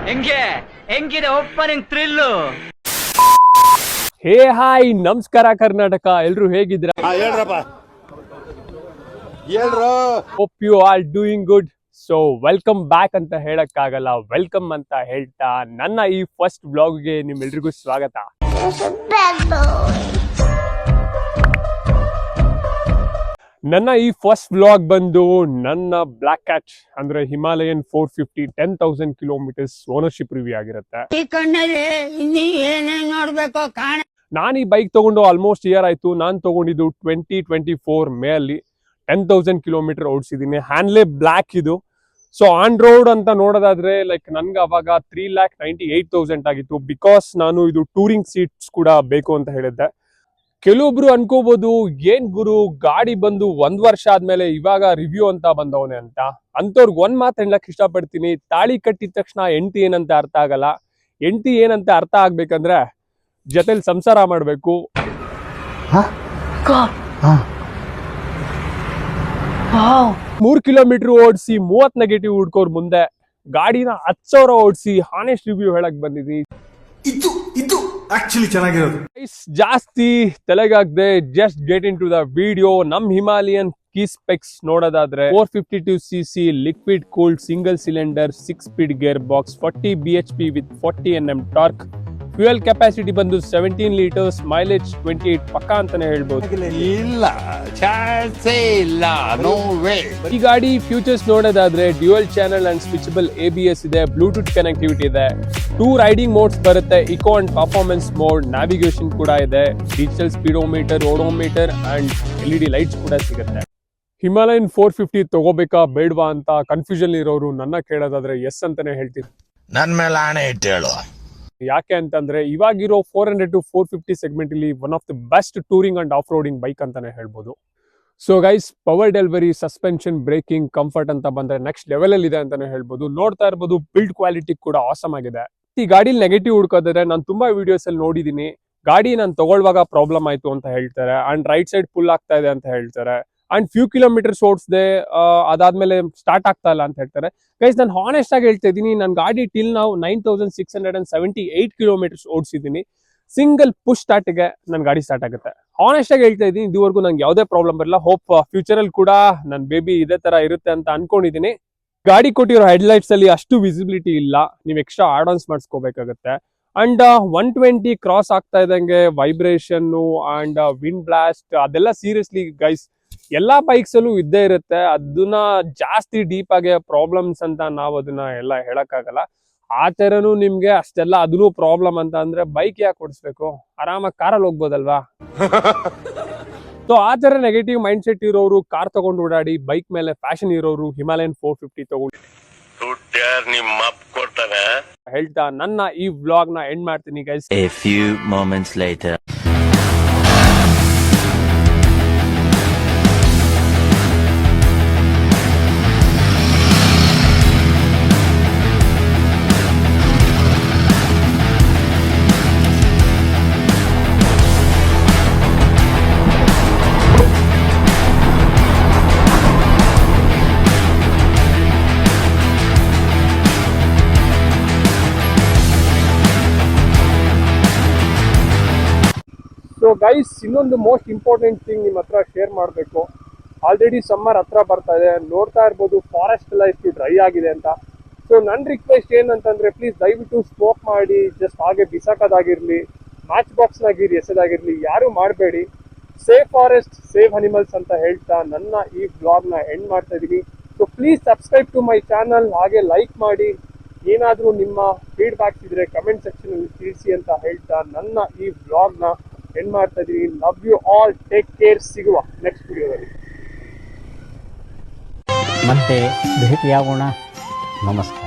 ಹೆಂಗಿದೆ opening thrill. ಹೇ hi ನಮಸ್ಕಾರ ಕರ್ನಾಟಕ, ಎಲ್ರು ಹೇಗಿದ್ದೀರಾ? Hope you are doing good. So welcome back ಅಂತ ಹೇಳಕ್ಕಾಗಲ್ಲ, ವೆಲ್ಕಮ್ ಅಂತ ಹೇಳ್ತಾ ನನ್ನ ಈ ಫಸ್ಟ್ ಬ್ಲಾಗ್ಗೆ ನಿಮ್ಮೆಲ್ರಿಗೂ ಸ್ವಾಗತ. ನನ್ನ ಈ ಫಸ್ಟ್ ವ್ಲಾಗ್ ಬಂದು ನನ್ನ ಬ್ಲಾಕ್ ಕ್ಯಾಟ್ ಅಂದ್ರೆ ಹಿಮಾಲಯನ್ 450 10,000 ಕಿಲೋಮೀಟರ್ಸ್ ಓನರ್ಶಿಪ್ ರಿವ್ಯೂ ಆಗಿರುತ್ತೆ. ನಾನು ಈ ಬೈಕ್ ತಗೊಂಡು ಆಲ್ಮೋಸ್ಟ್ ಇಯರ್ ಆಯ್ತು. ನಾನು ತಗೊಂಡಿದ್ದು 2024 ಮೇ ಅಲ್ಲಿ 10,000 ಕಿಲೋಮೀಟರ್ ಓಡಿಸಿದ್ದೀನಿ. ಹ್ಯಾಂಡ್ಲೆ ಬ್ಲಾಕ್ ಇದು. ಸೊ ಆನ್ ರೋಡ್ ಅಂತ ನೋಡೋದಾದ್ರೆ ಲೈಕ್ ನನ್ಗೆ ಅವಾಗ 3,98,000 ಆಗಿತ್ತು. ಬಿಕಾಸ್ ನಾನು ಇದು ಟೂರಿಂಗ್ ಸೀಟ್ಸ್ ಕೂಡ ಬೇಕು ಅಂತ ಹೇಳಿದ್ದೆ. ಕೆಲವೊಬ್ರು ಅನ್ಕೋಬಹುದು, ಏನ್ ಗುರು ಗಾಡಿ ಬಂದು 1 ವರ್ಷ ಆದ್ಮೇಲೆ ಇವಾಗ ರಿವ್ಯೂ ಅಂತ ಬಂದವನೆ ಅಂತ. ಅಂತವ್ರಿಗೆ ಒಂದ್ ಮಾತು ಹೇಳಕ್ ಇಷ್ಟಪಡ್ತೀನಿ, ತಾಳಿ ಕಟ್ಟಿದ ತಕ್ಷಣ ಹೆಂಡತಿ ಏನಂತ ಅರ್ಥ ಆಗಲ್ಲ. ಹೆಂಡತಿ ಏನಂತ ಅರ್ಥ ಆಗ್ಬೇಕಂದ್ರೆ ಜೊತೆಲಿ ಸಂಸಾರ ಮಾಡ್ಬೇಕು. 3 ಕಿಲೋಮೀಟರ್ ಓಡಿಸಿ 30 ನೆಗೆಟಿವ್ ಹುಡ್ಕೋರ್ ಮುಂದೆ ಗಾಡಿನ 10,000 ಓಡಿಸಿ ಹಾನೆಸ್ಟ್ ರಿವ್ಯೂ ಹೇಳಕ್ ಬಂದಿದ್ದೀನಿ. ಇದು ಆಕ್ಚುಲಿ ಚೆನ್ನಾಗಿರೋದು. ಜಾಸ್ತಿ ತಲೆಗಾಗದೆ just get into the video. ನಮ್ ಹಿಮಾಲಯನ್ ಕೀ ಸ್ಪೆಕ್ಸ್ ನೋಡೋದಾದ್ರೆ 452cc liquid cooled single cylinder 6 speed gear box, 40 bhp with 40 Nm torque. Fuel capacity ಬಂದು 17 ಲೀಟರ್ಸ್, ಮೈಲೇಜ್ 28 ಪಕ್ಕ ಅಂತಾನೆ ಹೇಳ್ಬೋದು. ಇಲ್ಲ ಚಾನ್ಸೇ ಇಲ್ಲ, ನೋ ವೇ. ಈ ಗಾಡಿ ಫ್ಯೂಚರ್ಸ್ ನೋಡೋದಾದ್ರೆ dual channel and switchable ABS ಇದೆ, ಬ್ಲೂಟೂತ್ ಕನೆಕ್ಟಿವಿಟಿ ಇದೆ, 2 ರೈಡಿಂಗ್ ಮೋಡ್ಸ್ ಬರುತ್ತೆ, eco and performance mode, navigation ಕೂಡ ಇದೆ, digital speedometer, odometer and LED lights ಕೂಡ ಸಿಗುತ್ತೆ. ಹಿಮಾಲಯನ್ 450 ತಗೋಬೇಕಾ ಬೇಡವಾ ಅಂತ ಕನ್ಫ್ಯೂಷನ್ ಇರೋರು ನನ್ನ ಕೇಳೋದಾದ್ರೆ ಎಸ್ ಅಂತಾನೆ ಹೇಳ್ತೀನಿ. ನನ್ ಮೇಲೆ ಆಣೆ ಇಟ್ಟೇಳು. ಯಾಕೆ ಅಂತಂದ್ರೆ ಇವಾಗಿರೋ 400 to 450 ಸೆಗ್ಮೆಂಟ್ ಇಲ್ಲಿ one of the best touring and off roading bike ಅಂತಾನೆ ಹೇಳ್ಬೋದು. So guys, power delivery, suspension, breaking, comfort ಅಂತ ಬಂದ್ರೆ ನೆಕ್ಸ್ಟ್ ಲೆವೆಲ್ ಅಲ್ಲಿ ಇದೆ ಅಂತಾನೆ ಹೇಳ್ಬೋದು. ನೋಡ್ತಾ ಇರ್ಬೋದು, ಬಿಲ್ಡ್ ಕ್ವಾಲಿಟಿ ಕೂಡ ಆಸಮ್ ಆಗಿದೆ. ಈ ಗಾಡಿಲಿ ನೆಗೆಟಿವ್ ಹುಡ್ಕೋದ್ರೆ ನಾನು ತುಂಬಾ ವಿಡಿಯೋಸ್ ಅಲ್ಲಿ ನೋಡಿದೀನಿ, ಗಾಡಿ ನಾನು ತಗೊಳ್ಳುವಾಗ ಪ್ರಾಬ್ಲಮ್ ಆಯ್ತು ಅಂತ ಹೇಳ್ತಾರೆ, ಅಂಡ್ ರೈಟ್ ಸೈಡ್ ಪುಲ್ ಆಗ್ತಾ ಇದೆ ಅಂತ ಹೇಳ್ತಾರೆ, ಅಂಡ್ ಫ್ಯೂ ಕಿಲೋಮೀಟರ್ಸ್ ಓಡಿಸದೆ ಅದಾದ್ಮೇಲೆ ಸ್ಟಾರ್ಟ್ ಆಗ್ತಾ ಇಲ್ಲ ಅಂತ ಹೇಳ್ತಾರೆ. ಗೈಸ್, ನಾನು ಹಾನೆಸ್ಟ್ ಆಗಿ ಹೇಳ್ತಾ ಇದ್ದೀನಿ, ನನ್ನ ಗಾಡಿ ಟಿಲ್ ನಾವು 9,678 ಕಿಲೋಮೀಟರ್ಸ್ ಓಡಿಸಿದ್ದೀನಿ. ಸಿಂಗಲ್ ಪುಷ್ ಸ್ಟಾರ್ಟ್ಗೆ ನನ್ನ ಗಾಡಿ ಸ್ಟಾರ್ಟ್ ಆಗುತ್ತೆ. ಹಾನೆಸ್ಟ್ ಆಗಿ ಹೇಳ್ತಾ ಇದ್ದೀನಿ, ಇದುವರೆಗೂ ನಂಗೆ ಯಾವುದೇ ಪ್ರಾಬ್ಲಮ್ ಬರಲ್ಲ. ಹೋಪ್ ಫ್ಯೂಚರ್ ಅಲ್ಲಿ ಕೂಡ ನನ್ನ ಬೇಬಿ ಇದೇ ತರ ಇರುತ್ತೆ ಅಂತ ಅನ್ಕೊಂಡಿದ್ದೀನಿ. ಗಾಡಿ ಕೊಟ್ಟಿರೋ ಹೆಡ್ಲೈಟ್ಸ್ ಅಲ್ಲಿ ಅಷ್ಟು ವಿಸಿಬಿಲಿಟಿ ಇಲ್ಲ, ನೀವು ಎಕ್ಸ್ಟ್ರಾ ಆಡ್ ಆನ್ಸ್ ಮಾಡಿಸ್ಕೋಬೇಕಾಗತ್ತೆ. ಅಂಡ್ 120 ಕ್ರಾಸ್ ಆಗ್ತಾ ಇದ್ದಂಗೆ ವೈಬ್ರೇಷನ್ ಅಂಡ್ ವಿಂಡ್ ಬ್ಲಾಸ್ಟ್ ಅದೆಲ್ಲ ಸೀರಿಯಸ್ಲಿ ಗೈಸ್ ಎಲ್ಲಾ ಬೈಕ್ಸ್ ಅಲ್ಲೂ ಇದ್ದೇ ಇರುತ್ತೆ. ಅದನ್ನ ಜಾಸ್ತಿ ಡೀಪ್ ಆಗಿ ಪ್ರಾಬ್ಲಮ್ಸ್ ಅಂತ ನಾವು ಅದನ್ನ ಎಲ್ಲ ಹೇಳಕ್ಕಾಗಲ್ಲ. ಆ ತರನು ನಿಮ್ಗೆ ಅಷ್ಟೆಲ್ಲ ಅದನ್ನು ಪ್ರಾಬ್ಲಮ್ ಅಂತ ಅಂದ್ರೆ ಬೈಕ್ ಯಾಕೆ ಓಡಿಸ್ಬೇಕು, ಆರಾಮಾಗಿ ಕಾರಲ್ಲಿ ಹೋಗ್ಬೋದಲ್ವಾ. ಸೊ ಆ ತರ ನೆಗೆಟಿವ್ ಮೈಂಡ್ ಸೆಟ್ ಇರೋರು ಕಾರ್ ತಗೊಂಡು ಓಡಾಡಿ, ಬೈಕ್ ಮೇಲೆ ಫ್ಯಾಷನ್ ಇರೋರು ಹಿಮಾಲಯನ್ 450 ತಗೊಂಡು ಹೇಳ್ತಾ ನನ್ನ ಈ ವ್ಲಾಗ್ ನ ಎಂಡ್ ಮಾಡ್ತೀನಿ guys. A few moments later. So guys, ಇನ್ನೊಂದು ಮೋಸ್ಟ್ ಇಂಪಾರ್ಟೆಂಟ್ ಥಿಂಗ್ ನಿಮ್ಮ ಹತ್ರ ಶೇರ್ ಮಾಡಬೇಕು. ಆಲ್ರೆಡಿ ಸಮ್ಮರ್ ಹತ್ರ ಬರ್ತಾ ಇದೆ, ನೋಡ್ತಾ ಇರ್ಬೋದು ಫಾರೆಸ್ಟ್ ಎಲ್ಲ ಎಷ್ಟು ಡ್ರೈ ಆಗಿದೆ ಅಂತ. ಸೊ ನನ್ನ ರಿಕ್ವೆಸ್ಟ್ ಏನಂತಂದ್ರೆ, ಪ್ಲೀಸ್ ದಯವಿಟ್ಟು ಸ್ಮೋಕ್ ಮಾಡಿ ಜಸ್ಟ್ ಹಾಗೆ ಬಿಸಾಕೋದಾಗಿರ್ಲಿ, ಮ್ಯಾಚ್ ಬಾಕ್ಸ್ನಾಗಿರಿ ಎಸೆದಾಗಿರ್ಲಿ, ಯಾರು ಮಾಡಬೇಡಿ. ಸೇಫ್ ಫಾರೆಸ್ಟ್, ಸೇವ್ ಅನಿಮಲ್ಸ್ ಅಂತ ಹೇಳ್ತಾ ನನ್ನ ಈ ಬ್ಲಾಗ್ನ ಎಂಡ್ ಮಾಡ್ತಾ ಇದ್ದೀನಿ. So please subscribe to my channel, ಹಾಗೆ ಲೈಕ್ ಮಾಡಿ. ಏನಾದರೂ ನಿಮ್ಮ ಫೀಡ್ಬ್ಯಾಕ್ಸ್ ಇದ್ರೆ ಕಮೆಂಟ್ ಸೆಕ್ಷನ್ ಅಲ್ಲಿ ತಿಳಿಸಿ ಅಂತ ಹೇಳ್ತಾ ನನ್ನ ಈ ಬ್ಲಾಗ್ನ ಎಂಡ್ ಮಾಡ್ತಾ ಇದೀನಿ. Love you all, take care. ಸಿಗುವ ನೆಕ್ಸ್ಟ್ ವಿಡಿಯೋದಲ್ಲಿ. ಮತ್ತೆ ಭೇಟಿಯಾಗೋಣ. ನಮಸ್ಕಾರ.